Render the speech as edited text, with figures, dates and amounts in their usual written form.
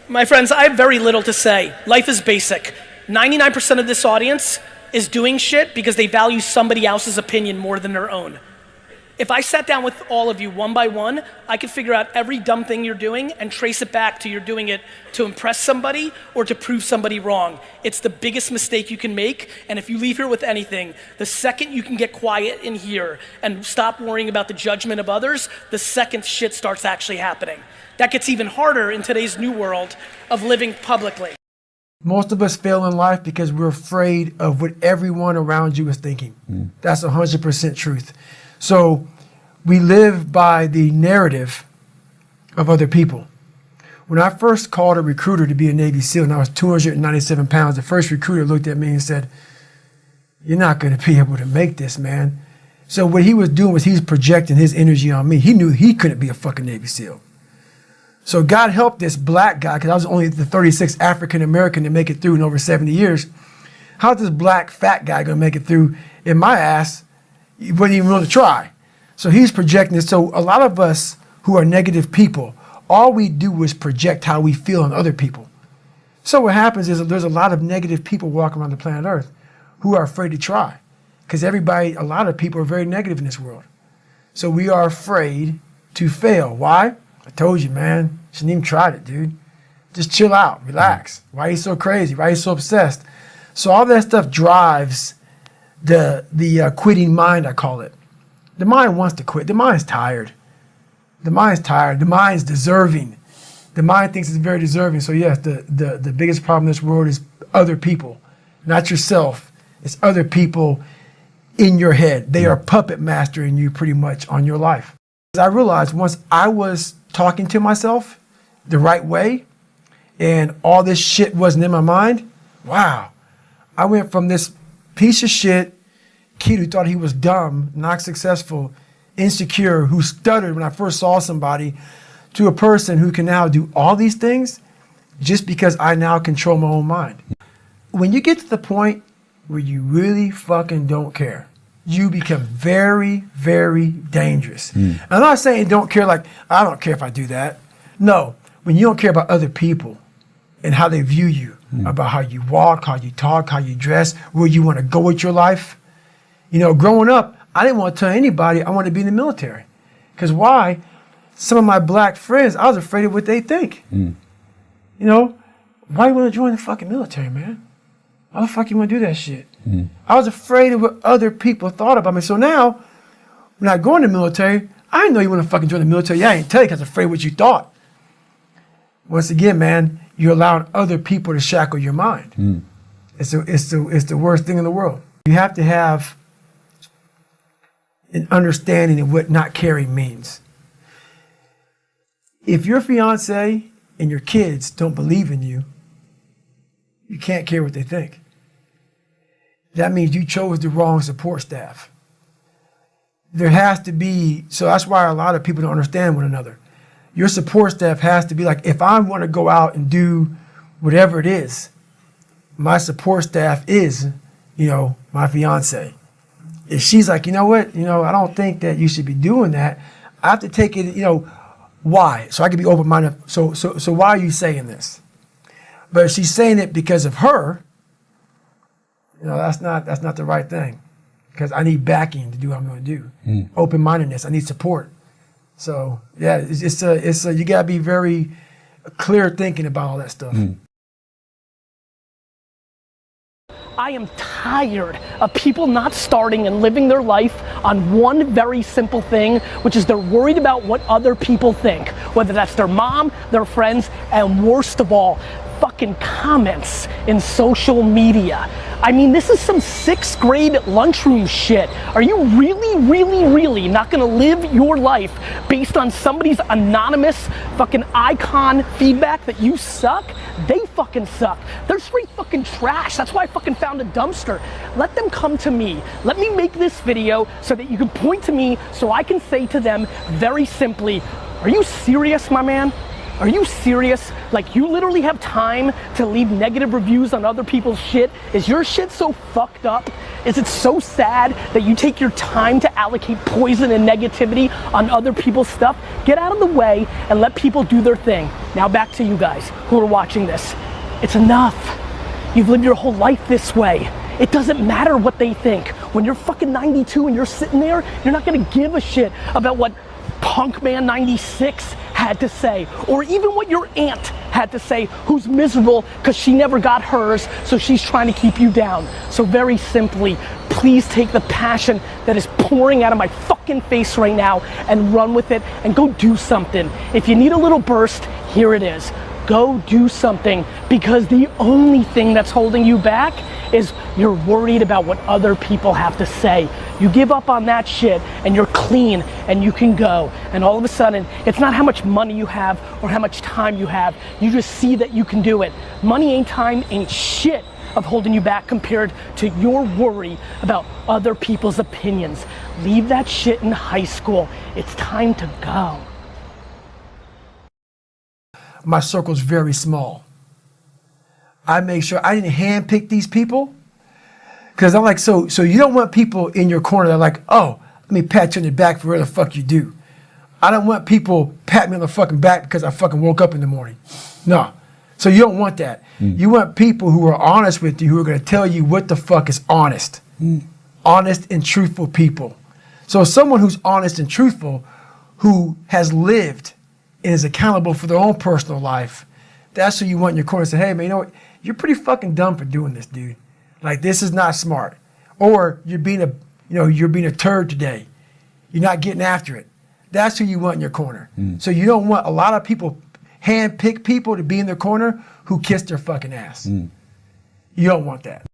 My friends, I have very little to say. Life is basic. 99% of this audience is doing shit because they value somebody else's opinion more than their own. If I sat down with all of you one by one, I could figure out every dumb thing you're doing and trace it back to you're doing it to impress somebody or to prove somebody wrong. It's the biggest mistake you can make, and if you leave here with anything, the second you can get quiet in here and stop worrying about the judgment of others, the second shit starts actually happening. That gets even harder in today's new world of living publicly. Most of us fail in life because we're afraid of what everyone around you is thinking. That's 100% truth. So we live by the narrative of other people. When I first called a recruiter to be a Navy SEAL and I was 297 pounds, the first recruiter looked at me and said, "You're not going to be able to make this, man." So what he was doing was he was projecting his energy on me. He knew he couldn't be a fucking Navy SEAL. So God help this black guy, because I was only the 36th African American to make it through in over 70 years. How's this black fat guy going to make it through in my ass? He wasn't even willing to try. So he's projecting this. So a lot of us who are negative people, all we do is project how we feel on other people. So what happens is there's a lot of negative people walking around the planet Earth who are afraid to try. Because everybody, a lot of people are very negative in this world. So we are afraid to fail. Why? I told you, man. Shouldn't even tried it, dude. Just chill out, relax. Why are you so crazy? Why are you so obsessed? So all that stuff drives the quitting mind, I call it. The mind wants to quit. The mind's tired. The mind's tired. The mind's deserving. The mind thinks it's very deserving. So yes, the biggest problem in this world is other people, not yourself. It's other people in your head. They are puppet mastering you pretty much on your life. I realized once I was talking to myself the right way and all this shit wasn't in my mind, wow, I went from this piece of shit kid who thought he was dumb, not successful, insecure, who stuttered when I first saw somebody, to a person who can now do all these things just because I now control my own mind. When you get to the point where you really fucking don't care, you become very, very dangerous. I'm not saying don't care like, I don't care if I do that. No, when you don't care about other people and how they view you, about how you walk, how you talk, how you dress, where you want to go with your life. You know, growing up, I didn't want to tell anybody I wanted to be in the military. Because why? Some of my black friends, I was afraid of what they think. You know, why you want to join the fucking military, man? Why the fuck you want to do that shit? I was afraid of what other people thought about me. So now, when I go in the military, I didn't know you want to fucking join the military. Yeah, I didn't tell you because I was afraid of what you thought. Once again, man, you're allowing other people to shackle your mind. It's the worst thing in the world. You have to have an understanding of what not caring means. If your fiance and your kids don't believe in you, you can't care what they think. That means you chose the wrong support staff. There has to be, so that's why a lot of people don't understand one another. Your support staff has to be like, if I want to go out and do whatever it is, my support staff is, you know, my fiance. If she's like, you know what, you know, I don't think that you should be doing that, I have to take it, you know, why? So I can be open-minded. So why are you saying this? But if she's saying it because of her, you know, that's not the right thing. Because I need backing to do what I'm going to do. Open-mindedness, I need support. So yeah, it's you gotta be very clear thinking about all that stuff. I am tired of people not starting and living their life on one very simple thing, which is they're worried about what other people think, whether that's their mom, their friends, and worst of all, fucking comments in social media. I mean, this is some 6th grade lunchroom shit. Are you really not gonna live your life based on somebody's anonymous fucking icon feedback that you suck? They fucking suck. They're straight fucking trash. That's why I fucking found a dumpster. Let them come to me. Let me make this video so that you can point to me so I can say to them very simply, are you serious, my man? Are you serious? Like, you literally have time to leave negative reviews on other people's shit? Is your shit so fucked up Is it so sad that you take your time to allocate poison and negativity on other people's stuff? Get out of the way and let people do their thing. Now back to you guys who are watching this. It's enough. You've lived your whole life this way. It doesn't matter what they think. When you're fucking 92 and you're sitting there, you're not gonna give a shit about what Punkman 96 had to say, or even what your aunt had to say, who's miserable because she never got hers, so she's trying to keep you down. So very simply, please take the passion that is pouring out of my fucking face right now and run with it and go do something. If you need a little burst, here it is. Go do something, because the only thing that's holding you back is you're worried about what other people have to say. You give up on that shit and you're clean and you can go. And all of a sudden, it's not how much money you have or how much time you have. You just see that you can do it. Money ain't time, ain't shit of holding you back compared to your worry about other people's opinions. Leave that shit in high school. It's time to go. My circle's very small. I make sure I didn't handpick these people, because I'm like, so you don't want people in your corner that are like, oh, let me pat you on the back for whatever the fuck you do. I don't want people pat me on the fucking back because I fucking woke up in the morning. No. So you don't want that. You want people who are honest with you, who are going to tell you what the fuck is honest. Honest and truthful people. So someone who's honest and truthful, who has lived and is accountable for their own personal life, that's who you want in your corner. Say, hey man, you know what? You're pretty fucking dumb for doing this, dude. Like, this is not smart. Or you're being a turd today. You're not getting after it. That's who you want in your corner. So you don't want a lot of people, hand-pick people to be in their corner who kiss their fucking ass. You don't want that.